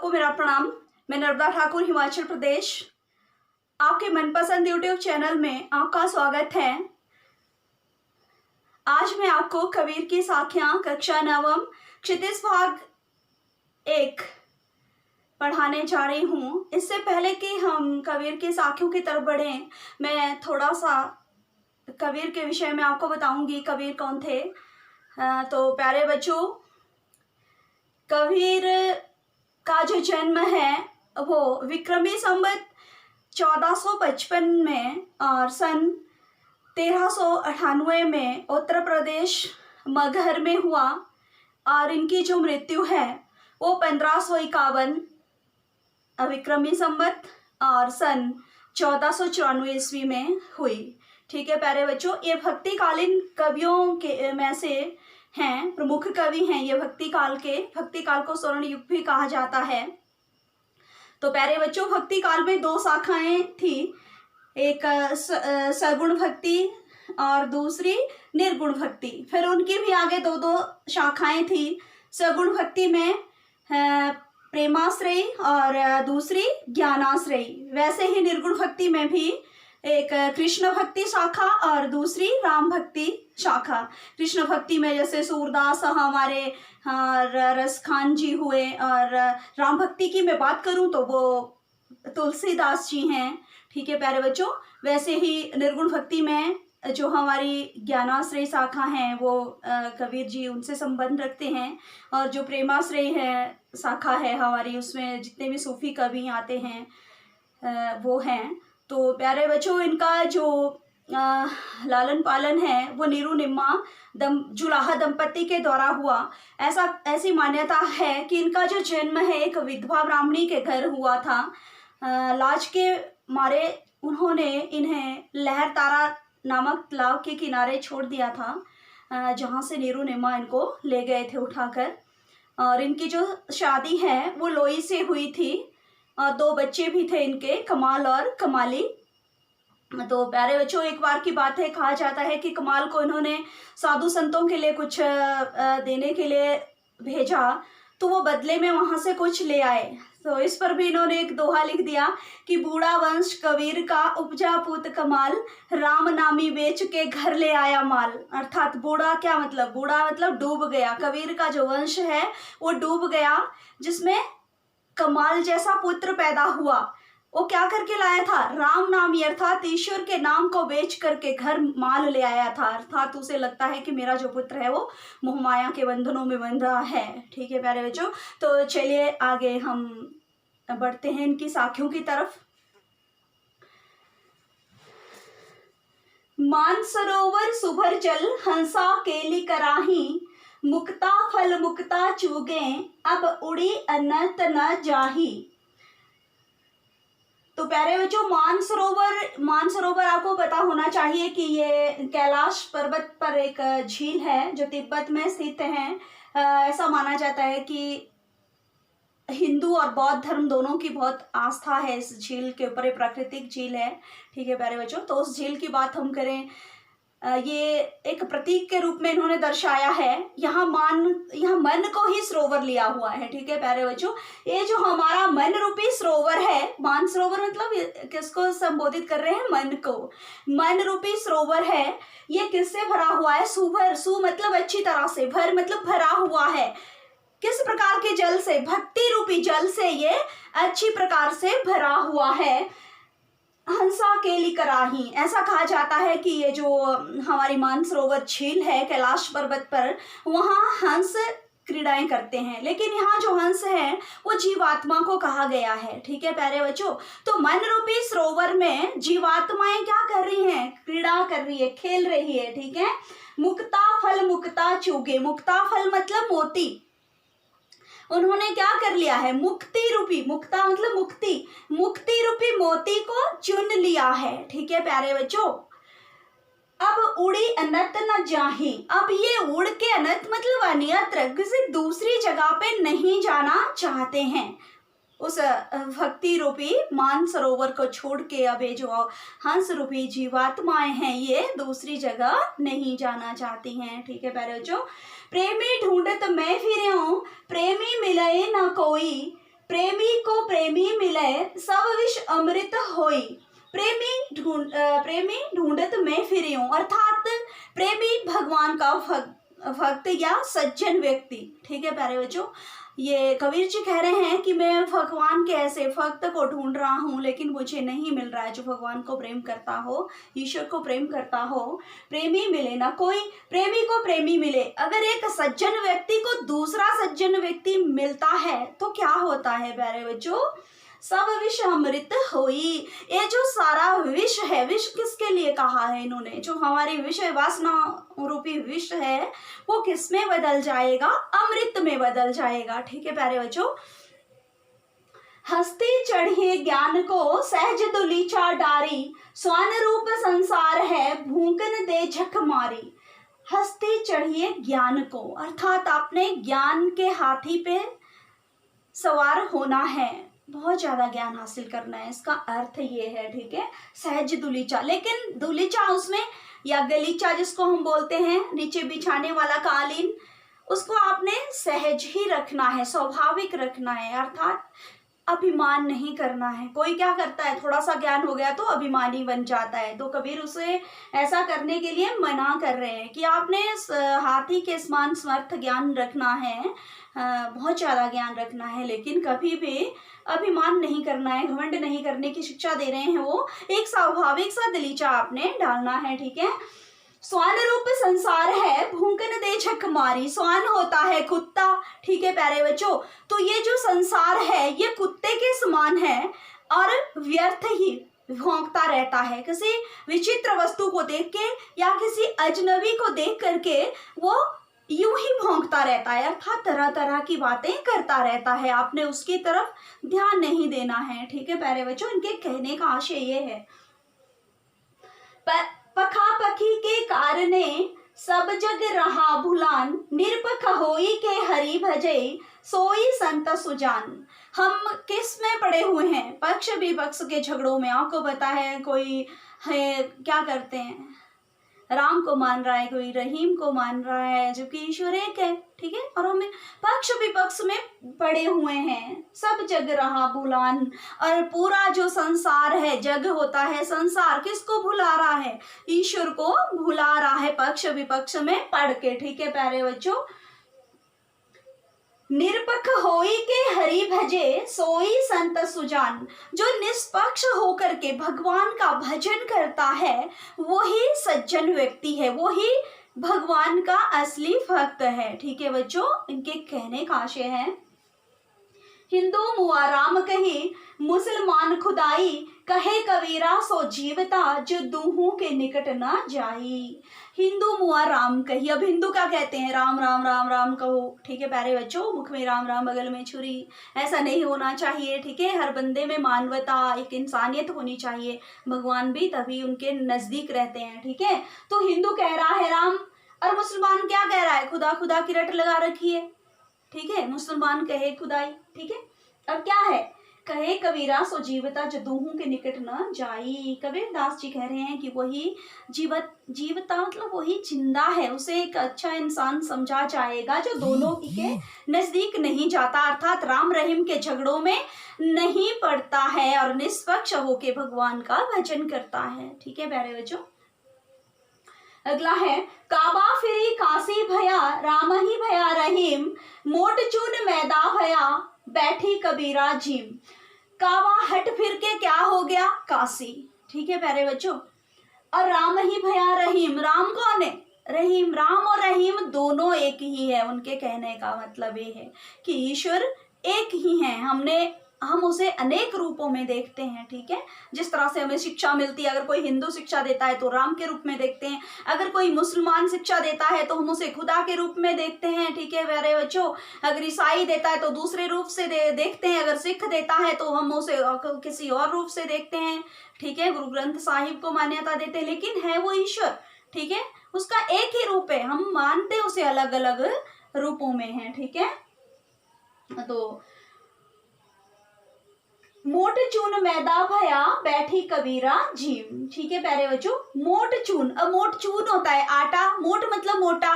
सबको मेरा प्रणाम। मैं नर्मदा ठाकुर, हिमाचल प्रदेश, आपके मनपसंद यूट्यूब चैनल में आपका स्वागत है। आज मैं आपको कबीर की साखियाँ कक्षा नवम क्षितिज भाग 1 पढ़ाने जा रही हूँ। इससे पहले कि हम कबीर की साखियों की तरफ बढ़ें, मैं थोड़ा सा कबीर के विषय में आपको बताऊंगी कबीर कौन थे। तो प्यारे बच्चों, कबीर का जो जन्म है वो विक्रमी संवत 1455 में और सन 1398 में उत्तर प्रदेश मगहर में हुआ और इनकी जो मृत्यु है वो 1551 विक्रमी संवत और सन 1494 ईस्वी में हुई। ठीक है प्यारे बच्चों, ये भक्तिकालीन कवियों के में से हैं, प्रमुख कवि हैं ये भक्ति काल को स्वर्ण युग भी कहा जाता है। तो प्यारे बच्चों, भक्ति काल में 2 शाखाएं थी, एक सगुण भक्ति और दूसरी निर्गुण भक्ति। फिर उनकी भी आगे 2 शाखाएं थी। सगुण भक्ति में प्रेमाश्रयी और दूसरी ज्ञानाश्रयी। वैसे ही निर्गुण भक्ति में भी एक कृष्ण भक्ति शाखा और दूसरी राम भक्ति शाखा। कृष्ण भक्ति में जैसे सूरदास हमारे रसखान जी हुए, और राम भक्ति की मैं बात करूं तो वो तुलसीदास जी हैं। ठीक है प्यारे बच्चों, वैसे ही निर्गुण भक्ति में जो हमारी ज्ञानाश्रय शाखा हैं वो कबीर जी उनसे संबंध रखते हैं, और जो प्रेमाश्रय है शाखा है हमारी, उसमें जितने भी सूफी कवि आते हैं वो हैं। तो प्यारे बच्चों, इनका जो लालन पालन है वो नीरू निम्मा जुलाहा दंपति के द्वारा हुआ। ऐसी मान्यता है कि इनका जो जन्म है एक विधवा ब्राह्मणी के घर हुआ था। लाज के मारे उन्होंने इन्हें लहर तारा नामक तालाब के किनारे छोड़ दिया था, जहाँ से नीरू निम्मा इनको ले गए थे उठाकर। और इनकी जो शादी है वो लोई से हुई थी, और 2 बच्चे भी थे इनके, कमाल और कमाली। तो प्यारे बच्चों, एक बार की बात है, कहा जाता है कि कमाल को इन्होंने साधु संतों के लिए कुछ देने के लिए भेजा, तो वो बदले में वहाँ से कुछ ले आए। तो इस पर भी इन्होंने एक दोहा लिख दिया कि बूढ़ा वंश कबीर का उपजा पूत कमाल, राम नामी बेच के घर ले आया माल। अर्थात बूढ़ा क्या मतलब, बूढ़ा मतलब डूब गया। कबीर का जो वंश है वो डूब गया, जिसमें कमाल जैसा पुत्र पैदा हुआ। वो क्या करके लाया था? राम नामी अर्थात ईश्वर के नाम को बेच करके घर माल ले आया था। अर्थात उसे लगता है कि मेरा जो पुत्र है वो मोहमाया के बंधनों में बंध रहा है। ठीक है प्यारे बच्चों, तो चलिए आगे हम बढ़ते हैं इनकी साखियों की तरफ। मानसरोवर सुभर जल हंसा केली कराही, मुक्ता फल मुक्ता चूगे अब उड़ी अनंत न जाही। तो प्यारे बच्चों, मानसरोवर आपको पता होना चाहिए कि ये कैलाश पर्वत पर एक झील है जो तिब्बत में स्थित है। ऐसा माना जाता है कि हिंदू और बौद्ध धर्म दोनों की बहुत आस्था है इस झील के ऊपर। ये प्राकृतिक झील है। ठीक है प्यारे बच्चों, तो उस झील की बात हम करें, ये एक प्रतीक के रूप में इन्होंने दर्शाया है। यहाँ मन को ही सरोवर लिया हुआ है। ठीक है प्यारे बच्चों, ये जो हमारा मन रूपी सरोवर है, मानसरोवर मतलब किसको संबोधित कर रहे हैं? मन को। मन रूपी सरोवर है, ये किससे भरा हुआ है? सुभर, सु मतलब अच्छी तरह से, भर मतलब भरा हुआ है। किस प्रकार के जल से? भक्ति रूपी जल से ये अच्छी प्रकार से भरा हुआ है। हंसा केली कराही, ऐसा कहा जाता है कि ये जो हमारी मानसरोवर झील है कैलाश पर्वत पर, वहाँ हंस क्रीड़ाएं करते हैं। लेकिन यहाँ जो हंस है वो जीवात्मा को कहा गया है। ठीक है प्यारे बच्चों, तो मन रूपी सरोवर में जीवात्माएं क्या कर रही हैं? क्रीड़ा कर रही है, खेल रही है। ठीक है, मुक्ता फल मुक्ता चूगे, मुक्ता फल मतलब मोती, उन्होंने क्या कर लिया है? मुक्ति रूपी, मुक्ता मतलब मुक्ति, मुक्ति रूपी मोती को चुन लिया है। ठीक है प्यारे बच्चों, अब उड़ी अनंत न जाही, अब ये उड़ के अनंत मतलब अन्यत्र किसी दूसरी जगह पे नहीं जाना चाहते हैं। उस भक्ति रूपी मानसरोवर को छोड़ के अब ये जो हंस रूपी जीवात्माएं हैं ये दूसरी जगह नहीं जाना चाहती हैं। ठीक है प्यारे बच्चों, प्रेमी ढूंढत मैं फिरे हूँ, प्रेमी मिले न कोई, प्रेमी को प्रेमी मिले सब विष अमृत होई। प्रेमी ढूंढत मैं फिरी हूँ, अर्थात प्रेमी भगवान का भक्त या सज्जन व्यक्ति। ठीक है प्यारे बच्चों, ये कबीर जी कह रहे हैं कि मैं भगवान के ऐसे भक्त को ढूंढ रहा हूँ लेकिन मुझे नहीं मिल रहा है जो भगवान को प्रेम करता हो, ईश्वर को प्रेम करता हो। प्रेमी मिले ना कोई, प्रेमी को प्रेमी मिले। अगर एक सज्जन व्यक्ति को दूसरा सज्जन व्यक्ति मिलता है तो क्या होता है प्यारे बच्चों, सब विष अमृत होई। ये जो सारा विष है, विष किसके लिए कहा है इन्होंने, जो हमारी विषय वासना रूपी विष है वो किस में बदल जाएगा, अमृत में बदल जाएगा। ठीक है प्यारे बच्चों, हस्ती चढ़िए ज्ञान को सहज दुलीचा डारी, स्वान रूप संसार है भूकन दे झक मारी। हस्ती चढ़िए ज्ञान को, अर्थात आपने ज्ञान के हाथी पे सवार होना है, बहुत ज्यादा ज्ञान हासिल करना है, इसका अर्थ ये है। ठीक है, सहज दुलीचा, लेकिन दुलीचा उसमें या गलीचा जिसको हम बोलते हैं, नीचे बिछाने वाला कालीन, उसको आपने सहज ही रखना है, स्वाभाविक रखना है, अर्थात अभिमान नहीं करना है। कोई क्या करता है, थोड़ा सा ज्ञान हो गया तो अभिमानी बन जाता है, तो कबीर उसे ऐसा करने के लिए मना कर रहे हैं कि आपने हाथी के समान समर्थ ज्ञान रखना है, बहुत ज़्यादा ज्ञान रखना है, लेकिन कभी भी अभिमान नहीं करना है, घमंड नहीं करने की शिक्षा दे रहे हैं। वो एक स्वाभाविक सा दलीचा आपने डालना है। ठीक है, स्वान रूप संसार है भूकन दे झक मारी। स्वान होता है कुत्ता। ठीक है प्यारे बच्चों, तो ये जो संसार है ये कुत्ते के समान है और व्यर्थ ही भौंकता रहता है। किसी विचित्र वस्तु को देख के या किसी अजनबी को देख करके वो यूं ही भौंकता रहता है, अर्थात तरह तरह की बातें करता रहता है, आपने उसकी तरफ ध्यान नहीं देना है। ठीक है प्यारे बच्चों, इनके कहने का आशय ये है, पखापखी के कारणे सब जग रहा भुलान, निरपख होई के हरि भजे सोई संत सुजान। हम किस में पड़े हुए हैं, पक्ष विपक्ष के झगड़ों में। आपको पता है कोई है क्या करते हैं, राम को मान रहा है, कोई रहीम को मान रहा है, जबकि ईश्वर एक है। ठीक है, और हमें पक्ष विपक्ष में पड़े हुए हैं, सब जग रहा भुलान। और पूरा जो संसार है, जग होता है संसार, किसको भुला रहा है, ईश्वर को भुला रहा है पक्ष विपक्ष में पढ़ के। ठीक है प्यारे बच्चों, निरपक्ष होई के हरि भजे सोई संत सुजान। जो निष्पक्ष होकर के भगवान का भजन करता है वही सज्जन व्यक्ति है, वही भगवान का असली भक्त है। ठीक है बच्चों, इनके कहने का आशय है, हिंदू मुआ राम कही मुसलमान खुदाई, कहे कबीरा सो जीवता जो दूहों के निकट ना जाई। हिंदू मुआ राम कही, अब हिंदू क्या कहते हैं, राम राम राम राम कहो। ठीक है प्यारे बच्चों, मुख में राम राम बगल में छुरी, ऐसा नहीं होना चाहिए। ठीक है, हर बंदे में मानवता, एक इंसानियत होनी चाहिए, भगवान भी तभी उनके नजदीक रहते हैं। ठीक है, तो हिंदू कह रहा है राम और मुसलमान क्या कह रहा है, खुदा खुदा की रट लगा रखी है। ठीक है, मुसलमान कहे खुदाई। ठीक है, अब क्या है, कहे कबीरा सो जीवता जो दूहों के निकट न जाई। कबीर दास जी कह रहे हैं कि वही जीवता मतलब वही जिंदा है, उसे एक अच्छा इंसान समझा जाएगा जो दोनों के नजदीक नहीं जाता, अर्थात राम रहीम के झगड़ों में नहीं पड़ता है और निष्पक्ष होके भगवान का भजन करता है। ठीक है प्यारे बच्चों, अगला है, काबा फिरी काशी भया राम ही भया रहीम, मोट चून मैदा भया बैठी कबीरा जीम। काबा हट फिर के क्या हो गया, काशी। ठीक है प्यारे बच्चों, और राम ही भया रहीम। राम कौन है, रहीम। राम और रहीम दोनों एक ही है। उनके कहने का मतलब ये है कि ईश्वर एक ही है, हम उसे अनेक रूपों में देखते हैं। ठीक है, जिस तरह से हमें शिक्षा मिलती है, अगर कोई हिंदू शिक्षा देता है तो राम के रूप में देखते हैं, अगर कोई मुसलमान शिक्षा देता है तो हम उसे खुदा के रूप में देखते हैं। ठीक है प्यारे बच्चों, अगर ईसाई देता है तो दूसरे रूप से देखते हैं, अगर सिख देता है तो हम उसे किसी और रूप से देखते हैं। ठीक है, गुरु ग्रंथ साहिब को मान्यता देते हैं, लेकिन है वो ईश्वर। ठीक है, उसका एक ही रूप है, हम मानते उसे अलग अलग रूपों में है। ठीक है, तो मोट चून मैदा भया बैठी कबीरा झीम। ठीक है प्यारे बच्चों, मोट चून, अब मोट चून होता है आटा, मोट मतलब मोटा,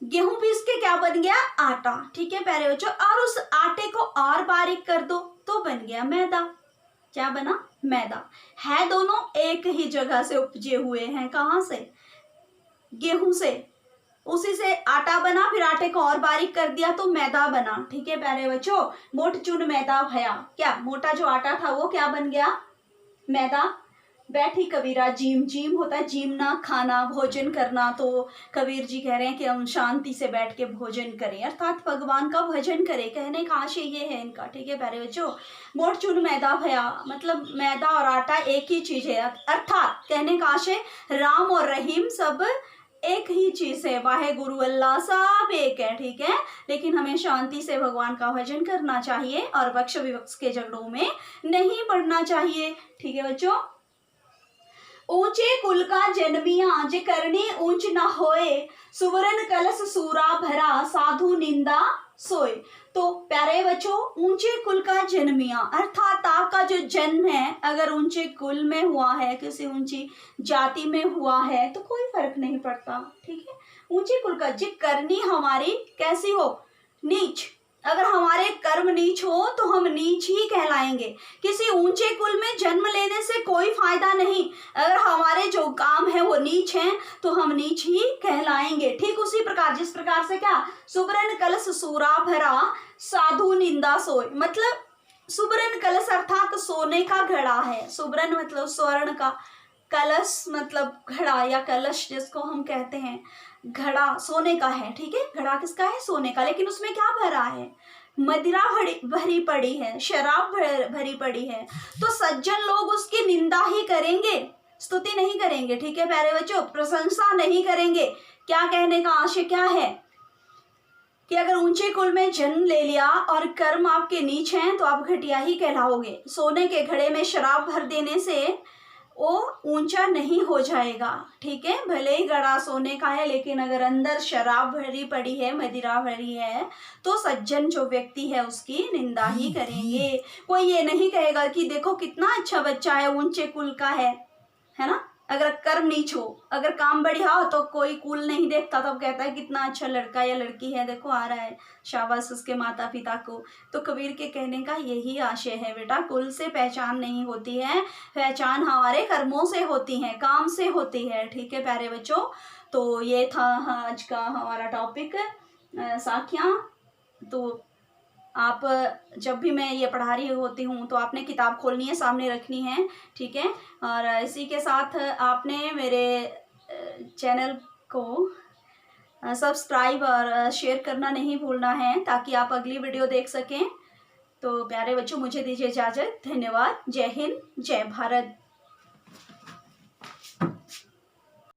गेहूं पीस के क्या बन गया, आटा। ठीक है प्यारे बच्चों, और उस आटे को और बारीक कर दो तो बन गया मैदा। क्या बना, मैदा। है दोनों एक ही जगह से उपजे हुए हैं, कहाँ से, गेहूं से। उसी से आटा बना, फिर आटे को और बारीक कर दिया तो मैदा बना। ठीक है प्यारे बच्चों, मोट चुन मैदा भया। क्या, मोटा जो आटा था वो क्या बन गया, मैदा। बैठी कबीरा जीम, जीम होता है जीमना, खाना, भोजन करना। तो कबीर जी कह रहे हैं कि हम शांति से बैठ के भोजन करें, अर्थात भगवान का भजन करें। कहने का आशय ये है इनका। ठीक है प्यारे बच्चों, मोट चुन मैदा भया, मतलब मैदा और आटा एक ही चीज है, अर्थात कहने का आशय राम और रहीम सब एक ही चीज है, वाहे गुरु अल्लाह सब एक है। ठीक है, लेकिन हमें शांति से भगवान का भजन करना चाहिए और वक्ष विवक्ष के झगड़ों में नहीं पड़ना चाहिए। ठीक है बच्चों, ऊंचे कुल का जन्मिया जे करनी ऊंच न होए, सुवर्ण कलश सूरा भरा साधु निंदा सोए। तो प्यारे बच्चों, ऊंचे कुल का जन्मिया अर्थात आपका जो जन्म है अगर ऊंचे कुल में हुआ है, किसी ऊंची जाति में हुआ है तो कोई फर्क नहीं पड़ता। ठीक है, ऊंचे कुल का, जे करनी हमारी कैसी हो, नीच। अगर हमारे कर्म नीच हो तो हम नीच ही कहलाएंगे। किसी ऊंचे कुल में जन्म लेने से कोई फायदा नहीं, अगर हमारे जो काम है वो नीच हैं तो हम नीच ही कहलाएंगे। ठीक उसी प्रकार, जिस प्रकार से क्या, सुवर्ण कलश सूरा भरा साधु निंदा सोए, मतलब सुवर्ण कलश अर्थात सोने का घड़ा है। सुवर्ण मतलब स्वर्ण का, कलश मतलब घड़ा या कलश जिसको हम कहते हैं, घड़ा सोने का है। ठीक है, घड़ा किसका है, सोने का, लेकिन उसमें क्या भरा है, मदिरा भरी पड़ी है, शराब भरी पड़ी है। तो सज्जन लोग उसकी निंदा ही करेंगे, स्तुति नहीं करेंगे। ठीक है प्यारे बच्चों, प्रशंसा नहीं करेंगे। क्या कहने का आशय क्या है कि अगर ऊंचे कुल में जन्म ले लिया और कर्म आपके नीच हैं तो आप घटिया ही कहलाओगे। सोने के घड़े में शराब भर देने से वो ऊंचा नहीं हो जाएगा। ठीक है, भले ही घड़ा सोने का है लेकिन अगर अंदर शराब भरी पड़ी है, मदिरा भरी है, तो सज्जन जो व्यक्ति है उसकी निंदा ही करेंगे। कोई ये नहीं कहेगा कि देखो कितना अच्छा बच्चा है, ऊंचे कुल का है ना। अगर कर्म नीच हो, अगर काम बढ़िया हो तो कोई कुल नहीं देखता, तो कहता है कितना अच्छा लड़का या लड़की है, देखो आ रहा है, शाबाश उसके माता पिता को। तो कबीर के कहने का यही आशय है, बेटा कुल से पहचान नहीं होती है, पहचान हमारे कर्मों से होती है, काम से होती है। ठीक है प्यारे बच्चों, तो ये था आज का हमारा टॉपिक साखियाँ। तो आप जब भी मैं ये पढ़ा रही होती हूँ तो आपने किताब खोलनी है, सामने रखनी है। ठीक है, और इसी के साथ आपने मेरे चैनल को सब्सक्राइब और शेयर करना नहीं भूलना है ताकि आप अगली वीडियो देख सकें। तो प्यारे बच्चों, मुझे दीजिए इजाज़त। धन्यवाद। जय हिंद, जय भारत।